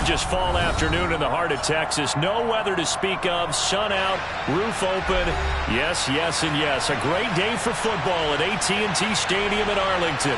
gorgeous fall afternoon in the heart of Texas. No weather to speak of. Sun out, roof open. Yes, yes, and yes. A great day for football at AT&T Stadium in Arlington.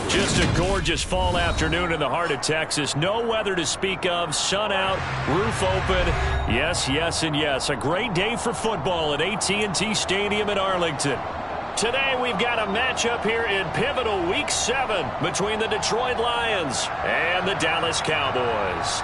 Just a gorgeous fall afternoon in the heart of Texas. No weather to speak of. Sun out, roof open. Yes, yes, and yes. A great day for football at AT&T Stadium in Arlington. Today we've got a matchup here in pivotal Week 7 between the Detroit Lions and the Dallas Cowboys.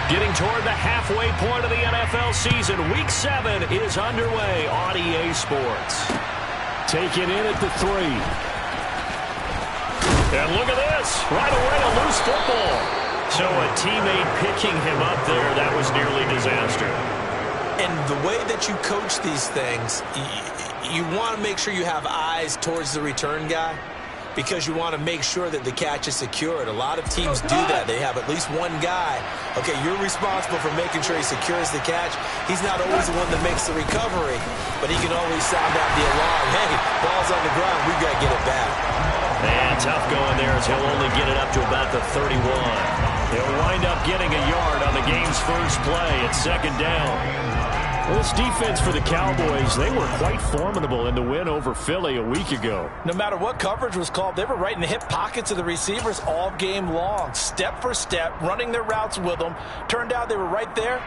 Getting toward the halfway point of the NFL season, Week 7 is underway on EA Sports. Taken in at the 3. And look at this. Right away, a loose football. So a teammate picking him up there, that was nearly disaster. And the way that you coach these things, you want to make sure you have eyes towards the return guy, because you want to make sure that the catch is secured. A lot of teams do that. They have at least one guy. Okay, you're responsible for making sure he secures the catch. He's not always the one that makes the recovery, but he can always sound out the alarm. Hey, ball's on the ground. We've got to get it back. And tough going there as he'll only get it up to about the 31. He'll wind up getting a yard on the game's first play at second down. Well, this defense for the Cowboys, they were quite formidable in the win over Philly a week ago. No matter what coverage was called, they were right in the hip pockets of the receivers all game long, step for step, running their routes with them. Turned out they were right there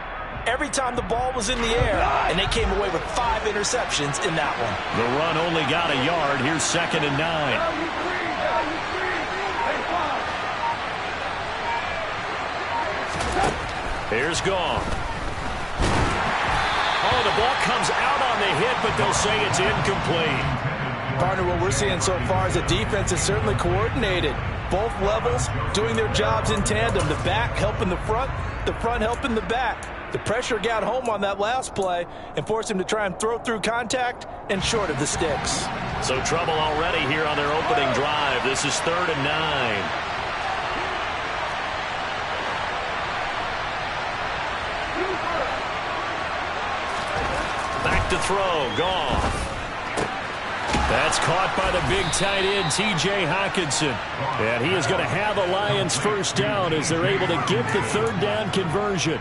every time the ball was in the air, and they came away with 5 interceptions in that one. The run only got a yard. Here's 2nd and 9. Here's Gone. Oh, the ball comes out on the hit, but they'll say it's incomplete. Partner, what we're seeing so far is the defense is certainly coordinated. Both levels doing their jobs in tandem. The back helping the front helping the back. The pressure got home on that last play and forced him to try and throw through contact and short of the sticks. So trouble already here on their opening drive. This is 3rd and 9. Back to throw. Gone. That's caught by the big tight end, T.J. Hockenson. And he is going to have a Lions first down as they're able to get the 3rd down conversion.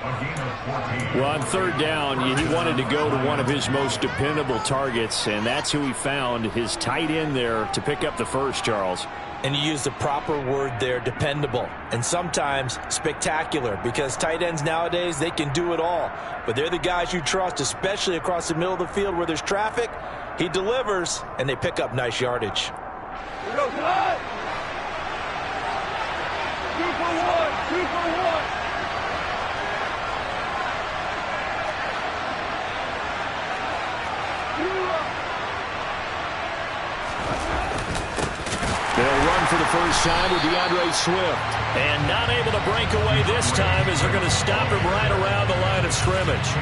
Well, on 3rd down, he wanted to go to one of his most dependable targets, and that's who he found, his tight end there, to pick up the first, Charles. And you use the proper word there, dependable, and sometimes spectacular, because tight ends nowadays, they can do it all. But they're the guys you trust, especially across the middle of the field where there's traffic. He delivers, and they pick up nice yardage. Here goes one. 2 for 1. 2 for 1. They'll run for the first time with DeAndre Swift. And not able to break away this time as they're going to stop him right around the line of scrimmage.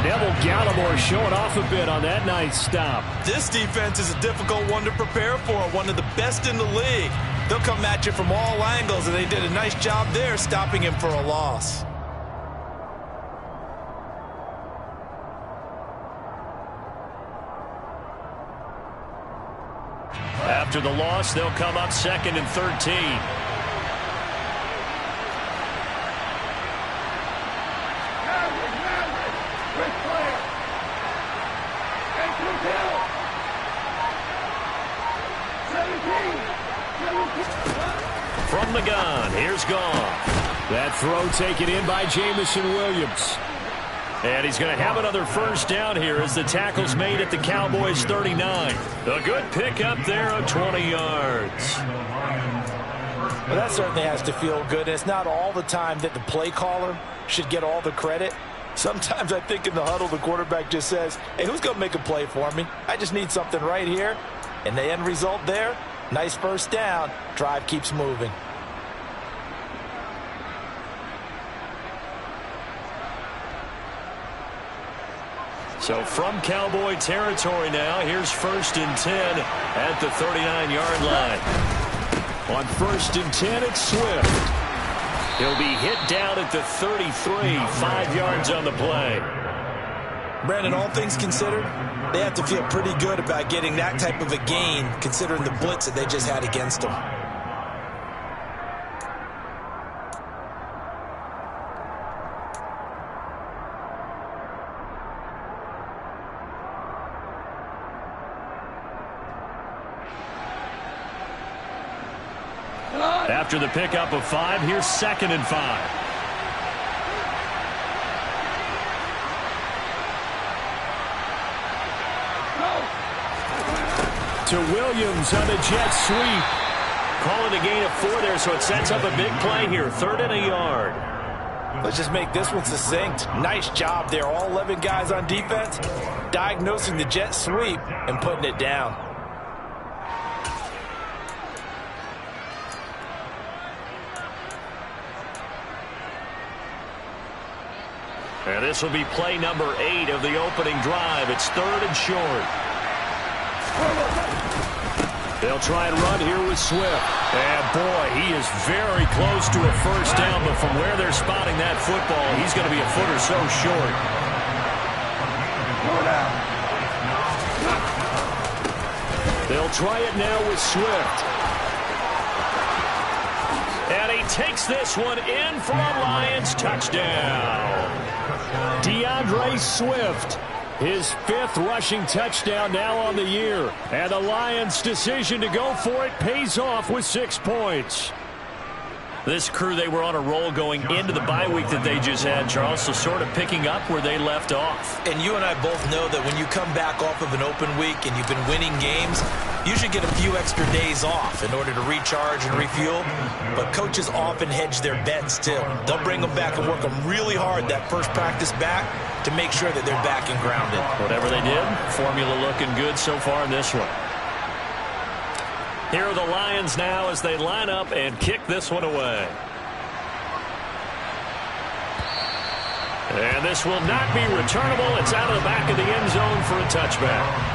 Neville Gallimore showing off a bit on that nice stop. This defense is a difficult one to prepare for, one of the best in the league. They'll come at you from all angles, and they did a nice job there stopping him for a loss. After the loss, they'll come up 2nd and 13. From the gun, here's Gone. That throw taken in by Jamison Williams. And he's going to have another first down here as the tackle's made at the Cowboys' 39. A good pickup there of 20 yards. Well, that certainly has to feel good. It's not all the time that the play caller should get all the credit. Sometimes I think in the huddle, the quarterback just says, hey, who's going to make a play for me? I just need something right here. And the end result there, nice first down. Drive keeps moving. So from Cowboy territory now, here's 1st and 10 at the 39-yard line. On 1st and 10, it's Swift. He'll be hit down at the 33, 5 yards on the play. Brandon, all things considered, they have to feel pretty good about getting that type of a gain, considering the blitz that they just had against them. After the pickup of 5, here's 2nd and 5. To Williams on the jet sweep. Calling a gain of 4 there, so it sets up a big play here. 3rd and a yard. Let's just make this one succinct. Nice job there. All 11 guys on defense diagnosing the jet sweep and putting it down. And this will be play number 8 of the opening drive. It's 3rd and short. They'll try and run here with Swift. And boy, he is very close to a first down, but from where they're spotting that football, he's going to be a foot or so short. They'll try it now with Swift. And he takes this one in for a Lions touchdown. DeAndre Swift, his 5th rushing touchdown now on the year. And the Lions' decision to go for it pays off with 6 points. This crew, they were on a roll going into the bye week that they just had, Charles, so sort of picking up where they left off. And you and I both know that when you come back off of an open week and you've been winning games, you should get a few extra days off in order to recharge and refuel. But coaches often hedge their bets, too. They'll bring them back and work them really hard that first practice back to make sure that they're back and grounded. Whatever they did, formula looking good so far in this one. Here are the Lions now as they line up and kick this one away. And this will not be returnable. It's out of the back of the end zone for a touchback.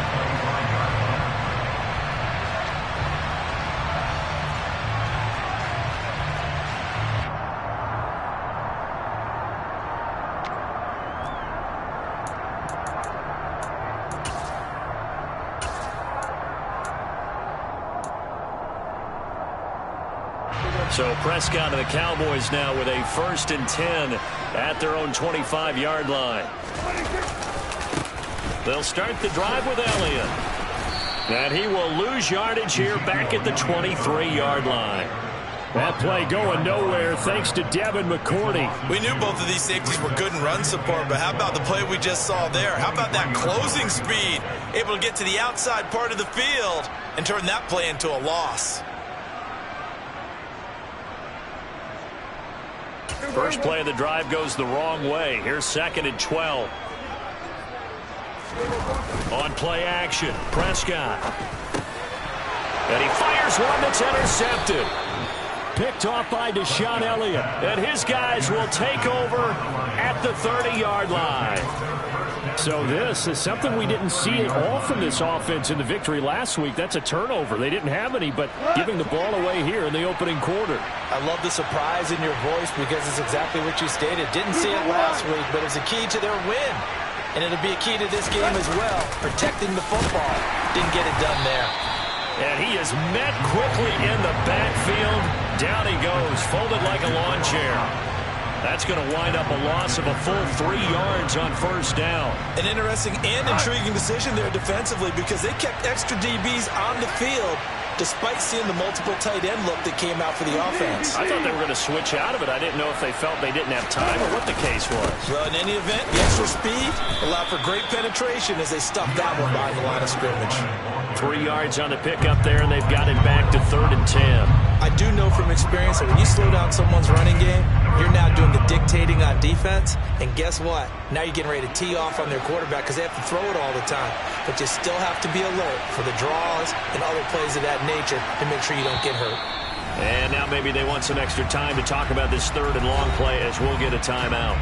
So Prescott and the Cowboys now with a 1st and 10 at their own 25-yard line. They'll start the drive with Elliott. And he will lose yardage here back at the 23-yard line. That play going nowhere thanks to Devin McCourty. We knew both of these safeties were good in run support, but how about the play we just saw there? How about that closing speed? Able to get to the outside part of the field and turn that play into a loss. First play of the drive goes the wrong way. Here's 2nd and 12. On play action, Prescott. And he fires one that's intercepted. Picked off by Deshaun Elliott. And his guys will take over at the 30-yard line. So this is something we didn't see at all from this offense in the victory last week. That's a turnover. They didn't have any, but giving the ball away here in the opening quarter. I love the surprise in your voice because it's exactly what you stated. Didn't see it last week, but it's a key to their win. And it'll be a key to this game as well, protecting the football. Didn't get it done there. And he is met quickly in the backfield. Down he goes, folded like a lawn chair. That's going to wind up a loss of a full 3 yards on first down. An interesting and intriguing decision there defensively because they kept extra DBs on the field despite seeing the multiple tight end look that came out for the offense. I thought they were going to switch out of it. I didn't know if they felt they didn't have time or what the case was. Well, in any event, the extra speed allowed for great penetration as they stuffed that one behind the line of scrimmage. 3 yards on the pickup there, and they've got it back to 3rd and 10. I do know from experience that when you slow down someone's running game, you're now doing the dictating on defense. And guess what? Now you're getting ready to tee off on their quarterback because they have to throw it all the time. But you still have to be alert for the draws and other plays of that nature to make sure you don't get hurt. And now maybe they want some extra time to talk about this 3rd and long play as we'll get a timeout.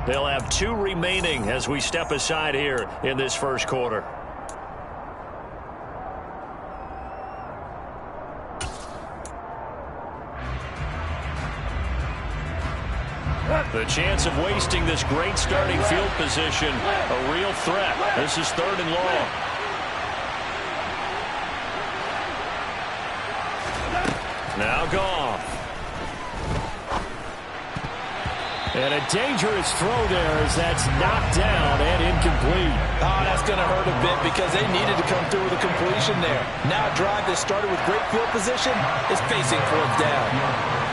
They'll have 2 remaining as we step aside here in this first quarter. The chance of wasting this great starting field position, a real threat. This is 3rd and long. Now Goff. And a dangerous throw there as that's knocked down and incomplete. Oh, that's going to hurt a bit because they needed to come through with a completion there. Now a drive that started with great field position is facing 4th down.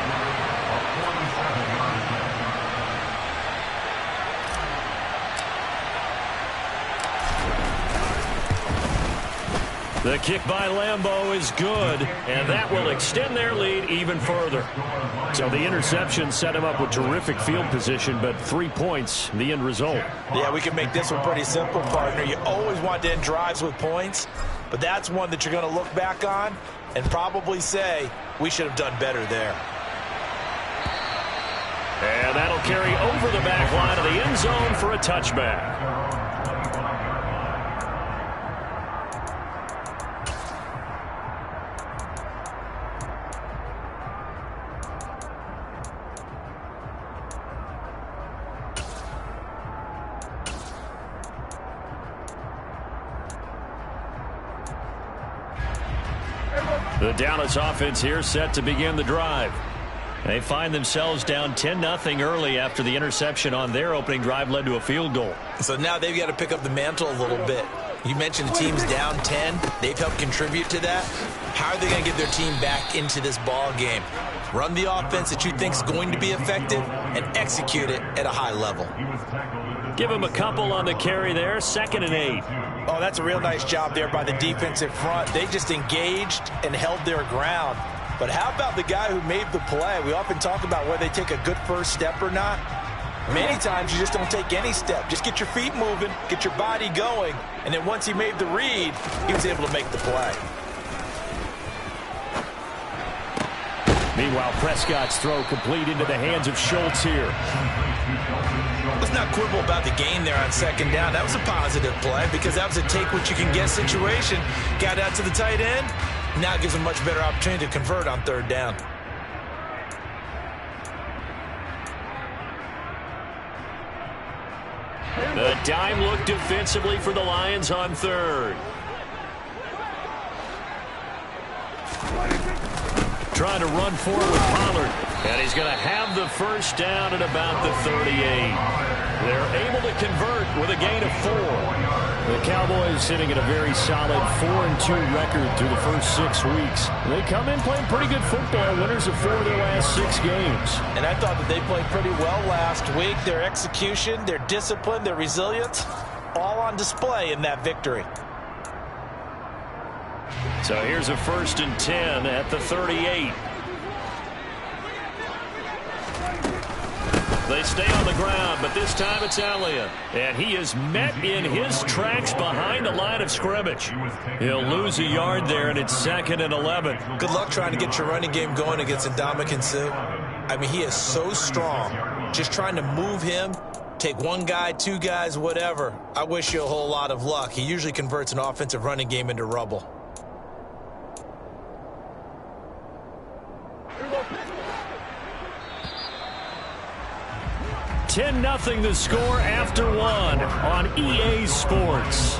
The kick by Lambeau is good, and that will extend their lead even further. So the interception set him up with terrific field position, but 3 points, the end result. Yeah, we can make this one pretty simple, partner. You always want to end drives with points, but that's one that you're going to look back on and probably say, we should have done better there. And that'll carry over the back line of the end zone for a touchback. The Dallas offense here set to begin the drive. They find themselves down 10-0 early after the interception on their opening drive led to a field goal. So now they've got to pick up the mantle a little bit. You mentioned the team's down 10. They've helped contribute to that. How are they going to get their team back into this ball game? Run the offense that you think is going to be effective and execute it at a high level. Give him a couple on the carry there. 2nd and 8. Oh, that's a real nice job there by the defensive front. They just engaged and held their ground. But how about the guy who made the play? We often talk about whether they take a good first step or not. Many times you just don't take any step. Just get your feet moving, get your body going, and then once he made the read, he was able to make the play. Meanwhile, Prescott's throw complete into the hands of Schultz here. Let's not quibble about the gain there on 2nd down. That was a positive play because that was a take-what-you-can-get situation. Got out to the tight end. Now it gives them a much better opportunity to convert on 3rd down. The dime look defensively for the Lions on 3rd. Trying to run forward with Pollard. And he's going to have the first down at about the 38. They're able to convert with a gain of 4. The Cowboys sitting at a very solid 4-2 record through the first 6 weeks. They come in playing pretty good football, winners of 4 of their last 6 games. And I thought that they played pretty well last week. Their execution, their discipline, their resilience, all on display in that victory. So here's a 1st and 10 at the 38. They stay on the ground, but this time it's Elliott. And he is met in his tracks behind the line of scrimmage. He'll lose a yard there, and it's 2nd and 11. Good luck trying to get your running game going against Ndamukong Suh. I mean, he is so strong. Just trying to move him, take one guy, 2 guys, whatever. I wish you a whole lot of luck. He usually converts an offensive running game into rubble. Ten 10-0 the score after 1 on EA Sports.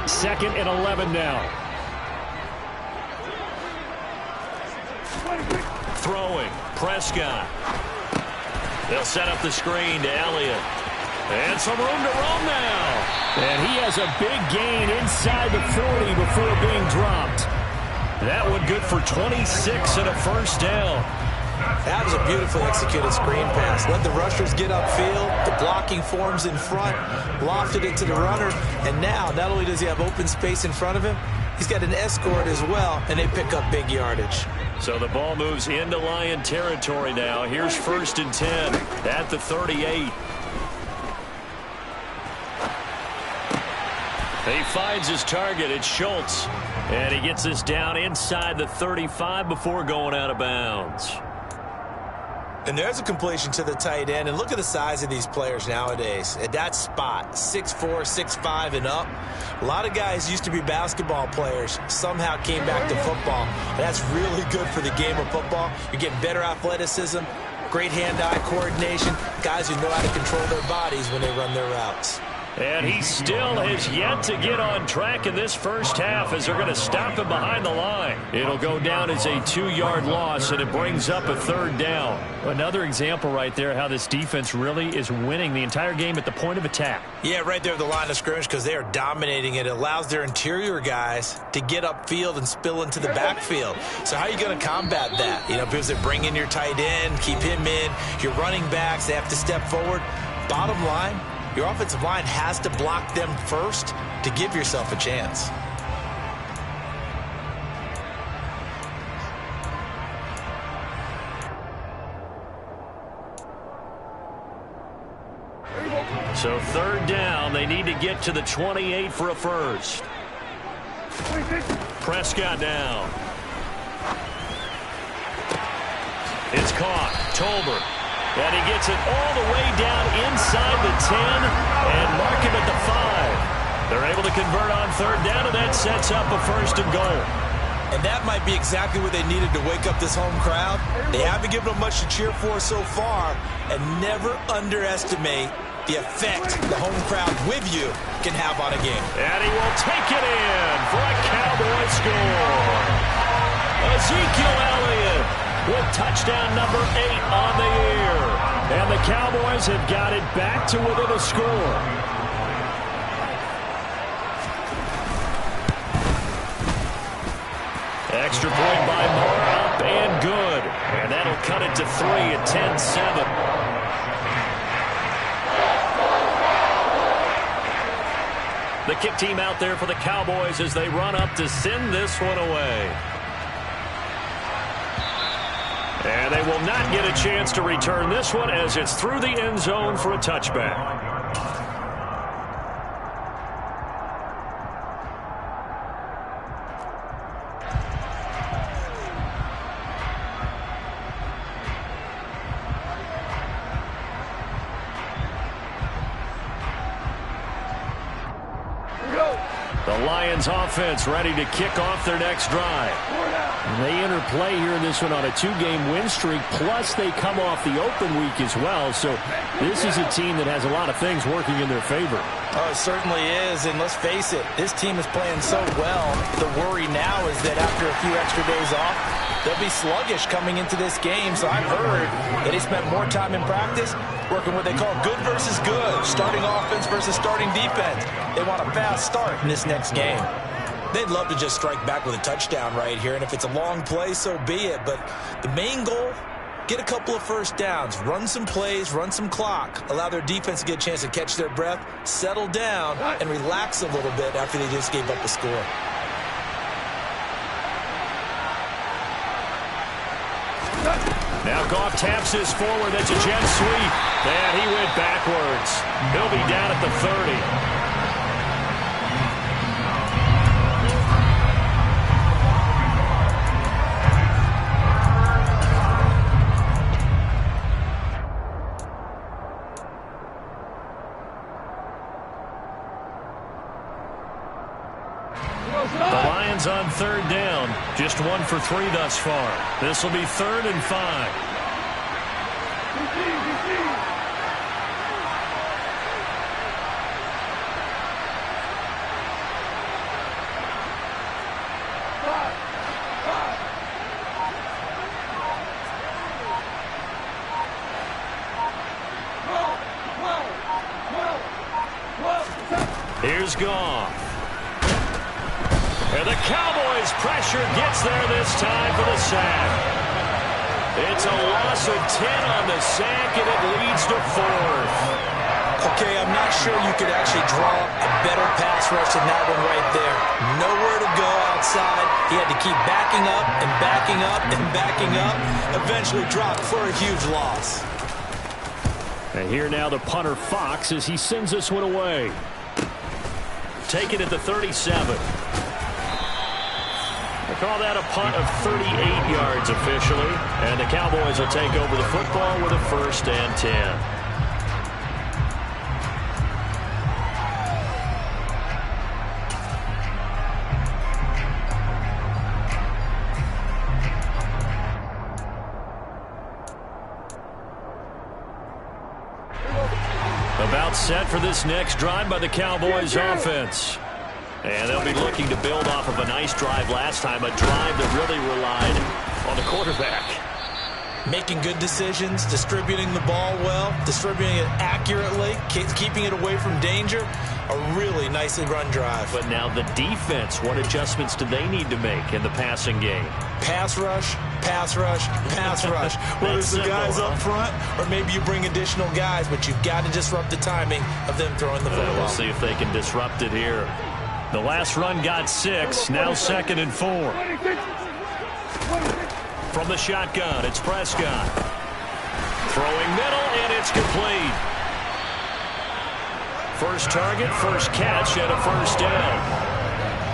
Second and 11 now. Throwing. Prescott. They'll set up the screen to Elliott. And some room to roam now. And he has a big gain inside the 40 before being dropped. That one good for 26 and a 1st down. That was a beautifully executed screen pass. Let the rushers get upfield. The blocking forms in front. Lofted it to the runner. And now, not only does he have open space in front of him, he's got an escort as well, and they pick up big yardage. So the ball moves into Lion territory now. Here's 1st and 10 at the 38. He finds his target. It's Schultz. And he gets this down inside the 35 before going out of bounds. And there's a completion to the tight end. And look at the size of these players nowadays. At that spot, 6'4", 6'5", and up. A lot of guys used to be basketball players. Somehow came back to football. And that's really good for the game of football. You're getting better athleticism, great hand-eye coordination, guys who know how to control their bodies when they run their routes. And he still has yet to get on track in this first half as they're going to stop him behind the line. It'll go down as a 2-yard loss, and it brings up a 3rd down. Another example right there how this defense really is winning the entire game at the point of attack. Yeah, right there at the line of scrimmage because they are dominating it. It allows their interior guys to get upfield and spill into the backfield. So how are you going to combat that? You know, because they bring in your tight end, keep him in. Your running backs, they have to step forward. Bottom line, your offensive line has to block them first to give yourself a chance. So 3rd down, they need to get to the 28 for a 1st. Prescott down. It's caught. Tolbert. And he gets it all the way down inside the 10 and mark him at the 5. They're able to convert on 3rd down, and that sets up a 1st and goal. And that might be exactly what they needed to wake up this home crowd. They haven't given them much to cheer for so far, and never underestimate the effect the home crowd with you can have on a game. And he will take it in for a Cowboy score. Ezekiel Elliott with touchdown number 8 on the year. And the Cowboys have got it back to within a score. Extra point by Moore, up and good. And that'll cut it to 3 at 10-7. The kick team out there for the Cowboys as they run up to send this one away. And they will not get a chance to return this one as it's through the end zone for a touchback. The Lions offense ready to kick off their next drive. And they enter play here in this one on a 2-game win streak, plus they come off the open week as well. So this is a team that has a lot of things working in their favor. Oh, it certainly is, and let's face it, this team is playing so well. The worry now is that after a few extra days off, they'll be sluggish coming into this game. So I've heard that they spent more time in practice working what they call good versus good, starting offense versus starting defense. They want a fast start in this next game. They'd love to just strike back with a touchdown right here, and if it's a long play, so be it. But the main goal, get a couple of first downs, run some plays, run some clock, allow their defense to get a chance to catch their breath, settle down, and relax a little bit after they just gave up a score. Now Goff taps this forward. That's a jet sweep. And he went backwards. He'll be down at the 30. The Lions on third down. Just 1 for 3 thus far. This will be 3rd and 5. Here's Goff. And the Cowboys' pressure gets there this time for the sack. It's a loss of 10 on the sack, and it leads to 4th. Okay, I'm not sure you could actually draw a better pass rush than that one right there. Nowhere to go outside. He had to keep backing up and backing up and backing up. Eventually dropped for a huge loss. And here now the punter Fox as he sends this one away. Take it at the 37. I call that a punt of 38 yards officially. And the Cowboys will take over the football with a 1st and 10. About set for this next drive by the Cowboys offense. And they'll be looking to build off of a nice drive last time, a drive that really relied on the quarterback. Making good decisions, distributing the ball well, distributing it accurately, keeping it away from danger. A really nicely run drive. But now the defense, what adjustments do they need to make in the passing game? Pass rush, pass rush, pass rush. Whether it's the guys up front or maybe you bring additional guys, but you've got to disrupt the timing of them throwing the football. We'll see if they can disrupt it here. The last run got 6, now 2nd and 4. From the shotgun, it's Prescott. Throwing middle, and it's complete. First target, first catch, and a 1st down.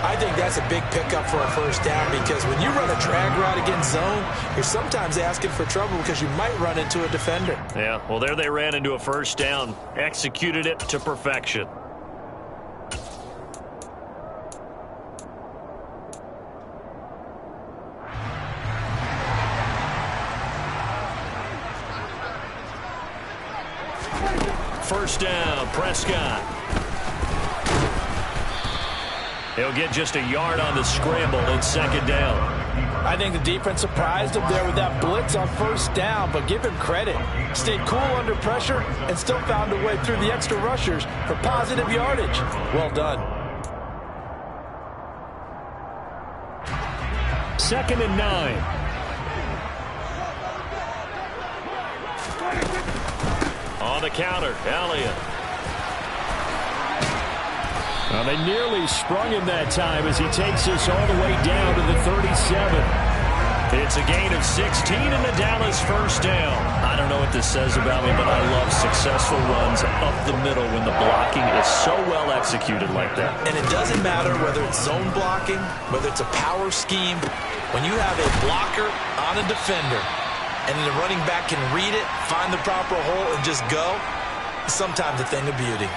I think that's a big pickup for a 1st down because when you run a drag route against zone, you're sometimes asking for trouble because you might run into a defender. Yeah, well, there they ran into a 1st down, executed it to perfection. First down, Prescott. He'll get just a yard on the scramble in 2nd down. I think the defense surprised him there with that blitz on 1st down, but give him credit. Stayed cool under pressure and still found a way through the extra rushers for positive yardage. Well done. 2nd and 9. On the counter, Elliott. Well, they nearly sprung him that time as he takes this all the way down to the 37. It's a gain of 16 and the Dallas 1st down. I don't know what this says about me, but I love successful runs up the middle when the blocking is so well executed like that. And it doesn't matter whether it's zone blocking, whether it's a power scheme. When you have a blocker on a defender, and the running back can read it, find the proper hole, and just go, it's sometimes a thing of beauty.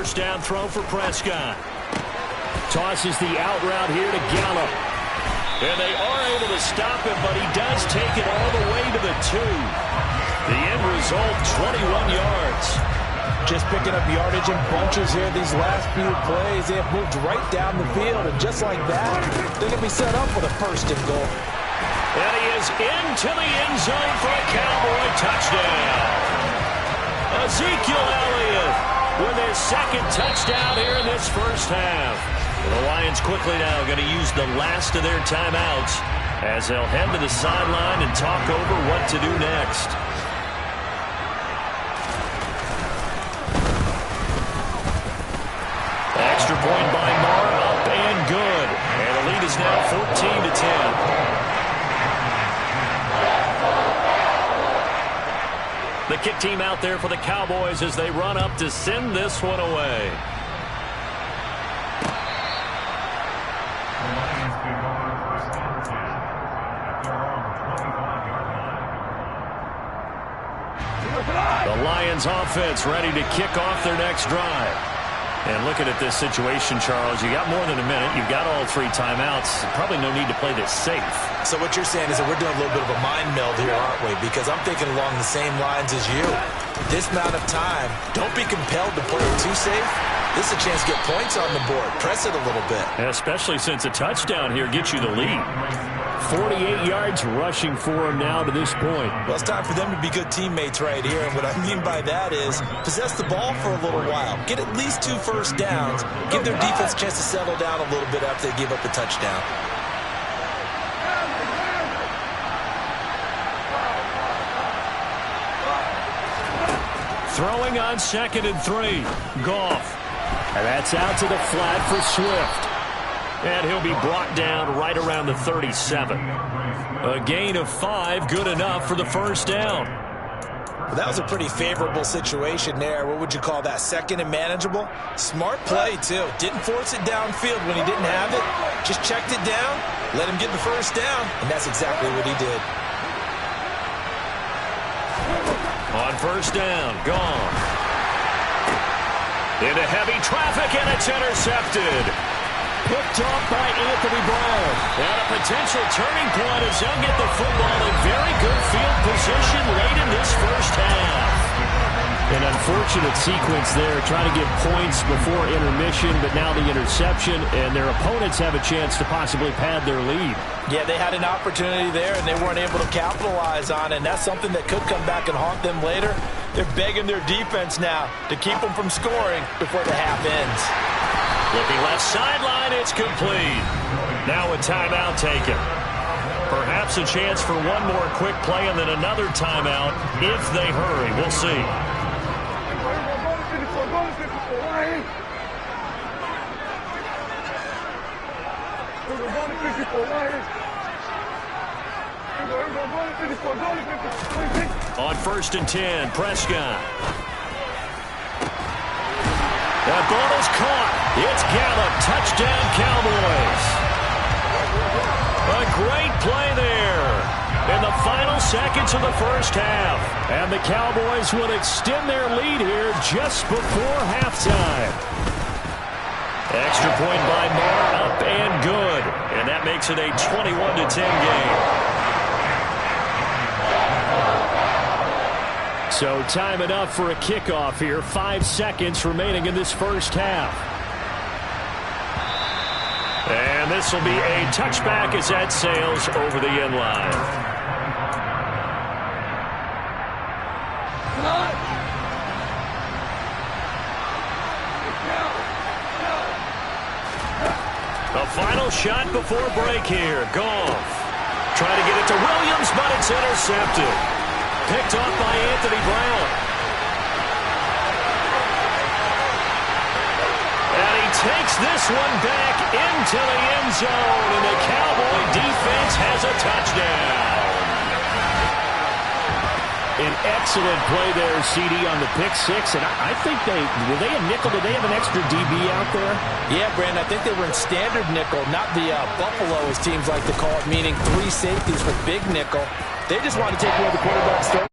first down throw for Prescott. Tosses the out route here to Gallup. And they are able to stop him, but he does take it all the way to the 2. The end result, 21 yards. Just picking up yardage in bunches here these last few plays. They have moved right down the field, and just like that, they're going to be set up for the first and goal. And he is into the end zone for a Cowboy touchdown. Ezekiel Elliott with his second touchdown here in this first half. The Lions quickly now going to use the last of their timeouts as they'll head to the sideline and talk over what to do next. Extra point by M.I.A, up and good. And the lead is now 14-10. The kick team out there for the Cowboys as they run up to send this one away. The Lions offense ready to kick off their next drive. And looking at this situation, Charles, you got more than a minute. You've got all 3 timeouts. Probably no need to play this safe. So what you're saying is that we're doing a little bit of a mind meld here, aren't we? Because I'm thinking along the same lines as you. This amount of time, don't be compelled to play it too safe. This is a chance to get points on the board. Press it a little bit. Especially since a touchdown here gets you the lead. 48 yards rushing for him now to this point. Well, it's time for them to be good teammates right here. And what I mean by that is possess the ball for a little while. Get at least 2 first downs. Give their defense a chance to settle down a little bit after they give up a touchdown. Throwing on 2nd and 3. Goff. And that's out to the flat for Swift. And he'll be brought down right around the 37. A gain of 5, good enough for the first down. Well, that was a pretty favorable situation there. What would you call that? 2nd and manageable? Smart play, too. Didn't force it downfield when he didn't have it. Just checked it down, let him get the first down, and that's exactly what he did. On first down, gone. Into heavy traffic, and it's intercepted. Picked off by Anthony Brown. And a potential turning point as they'll get the football in very good field position late in this first half. An unfortunate sequence there, trying to get points before intermission, but now the interception, and their opponents have a chance to possibly pad their lead. Yeah, they had an opportunity there, and they weren't able to capitalize on it, and that's something that could come back and haunt them later. They're begging their defense now to keep them from scoring before the half ends. Looking left sideline, it's complete. Now a timeout taken. Perhaps a chance for one more quick play and then another timeout if they hurry. We'll see. On 1st and 10, Prescott. That ball is caught. It's Gallup. Touchdown, Cowboys. A great play there in the final seconds of the first half. And the Cowboys would extend their lead here just before halftime. Extra point by M.I.A, up and good. And that makes it a 21-10 game. So time enough for a kickoff here. 5 seconds remaining in this first half. And this will be a touchback as that sails over the end line. A final shot before break here. Goff trying to get it to Williams, but it's intercepted. Picked off by Anthony Brown. And he takes this one back into the end zone, and the Cowboy defense has a touchdown. An excellent play there, CD, on the pick six. And I think were they a nickel? Did they have an extra DB out there? Yeah, Brandon, I think they were in standard nickel, not the Buffalo, as teams like to call it, meaning 3 safeties with big nickel. They just wanted to take away the quarterback's throw.